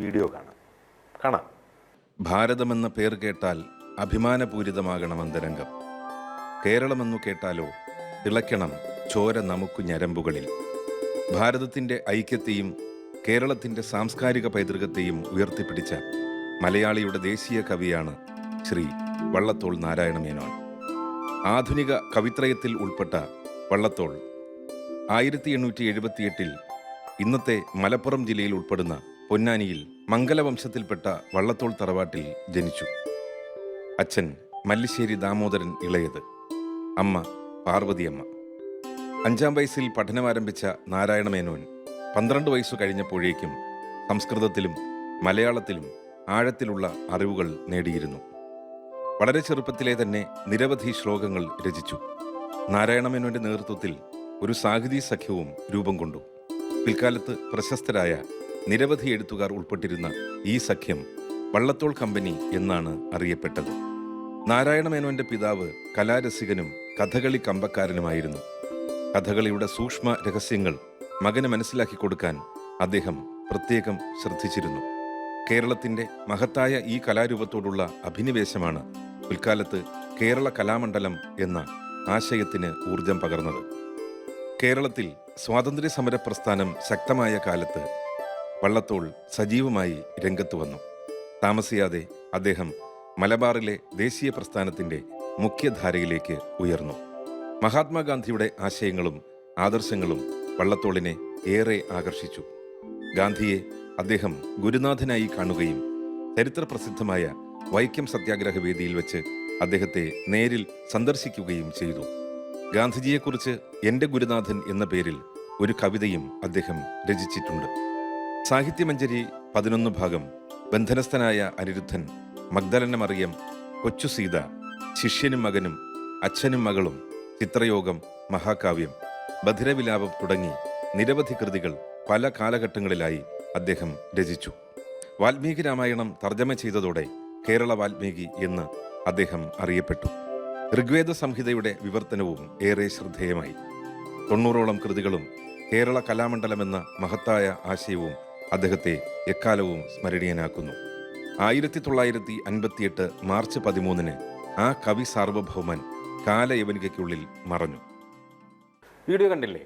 Video കാണാം. ഭാരതമെന്ന പേർ കേട്ടാൽ അഭിമാനപൂരിതമാകണം അന്തരംഗം. കേരളമെന്നു കേട്ടാലോ തിളയ്ക്കണം ചോര നമുക്കു ഞരമ്പുകളിൽ. ഭാരതത്തിൻ്റെ ഐക്യത്തെയും കേരളത്തിൻ്റെ സാംസ്കാരിക പൈതൃകത്തെയും ഉയർത്തിപ്പിടിച്ച മലയാളിയുടെ ദേശീയ കവിയാണ് ശ്രീ വള്ളത്തോൾ നാരായണ മേനോൻ. ആധുനിക കവിത്രയത്തിൽ ഉൾപ്പെട്ട വള്ളത്തോൾ 1878 ഇന്നത്തെ മലപ്പുറം ജില്ലയിൽ ഉൾപ്പെടുന്ന പൊന്നാനിയിൽ മംഗലവംശത്തിൽപ്പെട്ട വള്ളത്തോൾ തറവാട്ടിൽ ജനിച്ചു. അച്ഛൻ മല്ലിശ്ശേരി ദാമോദരൻ ഇളയത്, അമ്മ പാർവതിയമ്മ. 5-ാം വയസ്സിൽ പഠനമാരംഭിച്ച നാരായണ മേനോൻ 12 വയസ്സു കഴിഞ്ഞപ്പോഴേക്കും സംസ്കൃതത്തിലും മലയാളത്തിലും ആഴത്തിലുള്ള അറിവുകൾ നേടിയിരുന്നു. വളരെ ചെറുപ്പത്തിലെ തന്നെ നിരവധി ശ്ലോകങ്ങൾ രചിച്ചു. നാരായണ മേനോന്റെ നേതൃത്വത്തിൽ ഒരു സാഹിതീ സഖ്യവും രൂപം കൊണ്ടു. പിൽക്കാലത്ത് പ്രശസ്തരായ നിരവധി എഴുത്തുകാർ ഉൾപ്പെട്ടിരുന്ന ഈ സഖ്യം വള്ളത്തോൾ കമ്പനി എന്നാണ് അറിയപ്പെട്ടത്. നാരായണ മേനോന്റെ പിതാവ് കലാരസികനും കഥകളി കമ്പക്കാരനുമായിരുന്നു. കഥകളിയുടെ സൂക്ഷ്മ രഹസ്യങ്ങൾ മകന് മനസ്സിലാക്കി കൊടുക്കാൻ അദ്ദേഹം പ്രത്യേകം ശ്രദ്ധിച്ചിരുന്നു. കേരളത്തിൻ്റെ മഹത്തായ ഈ കലാരൂപത്തോടുള്ള അഭിനിവേശമാണ് പിൽക്കാലത്ത് കേരള കലാമണ്ഡലം എന്ന ആശയത്തിന് ഊർജം പകർന്നത്. കേരളത്തിൽ സ്വാതന്ത്ര്യ സമര പ്രസ്ഥാനം ശക്തമായ കാലത്ത് വള്ളത്തോൾ സജീവമായി രംഗത്തു വന്നു. താമസിയാതെ അദ്ദേഹം മലബാറിലെ ദേശീയ പ്രസ്ഥാനത്തിൻ്റെ മുഖ്യധാരയിലേക്ക് ഉയർന്നു. മഹാത്മാഗാന്ധിയുടെ ആശയങ്ങളും ആദർശങ്ങളും വള്ളത്തോളിനെ ഏറെ ആകർഷിച്ചു. ഗാന്ധിയെ അദ്ദേഹം ഗുരുനാഥനായി കാണുകയും ചരിത്രപ്രസിദ്ധമായ വൈക്കം സത്യാഗ്രഹ വേദിയിൽ വെച്ച് അദ്ദേഹത്തെ നേരിൽ സന്ദർശിക്കുകയും ചെയ്തു. ഗാന്ധിജിയെക്കുറിച്ച് എൻ്റെ ഗുരുനാഥൻ എന്ന പേരിൽ ഒരു കവിതയും അദ്ദേഹം രചിച്ചിട്ടുണ്ട്. സാഹിത്യമഞ്ജരി 11 ഭാഗം, ബന്ധനസ്ഥനായ അനിരുദ്ധൻ, മഗ്ദലന മറിയം, കൊച്ചു സീത, ശിഷ്യനും മകനും, അച്ഛനും മകളും, ചിത്രയോഗം, മഹാകാവ്യം, ബധിരവിലാപം തുടങ്ങി നിരവധി കൃതികൾ പല കാലഘട്ടങ്ങളിലായി അദ്ദേഹം രചിച്ചു. വാൽമീകി രാമായണം തർജ്ജമ ചെയ്തതോടെ കേരള വാൽമീകി എന്ന് അദ്ദേഹം അറിയപ്പെട്ടു. ഋഗ്വേദ സംഹിതയുടെ വിവർത്തനവും ഏറെ ശ്രദ്ധേയമായി. 90ഓളം കൃതികളും കേരള കലാമണ്ഡലമെന്ന മഹത്തായ ആശയവും അദ്ദേഹത്തെ എക്കാലവും സ്മരണീയനാക്കുന്നു. 1958 മാർച്ച് 13 ആ കവി സാർവഭൗമൻ കാലയവനികയ്ക്കുള്ളിൽ മറഞ്ഞു. വീഡിയോ കണ്ടില്ലേ?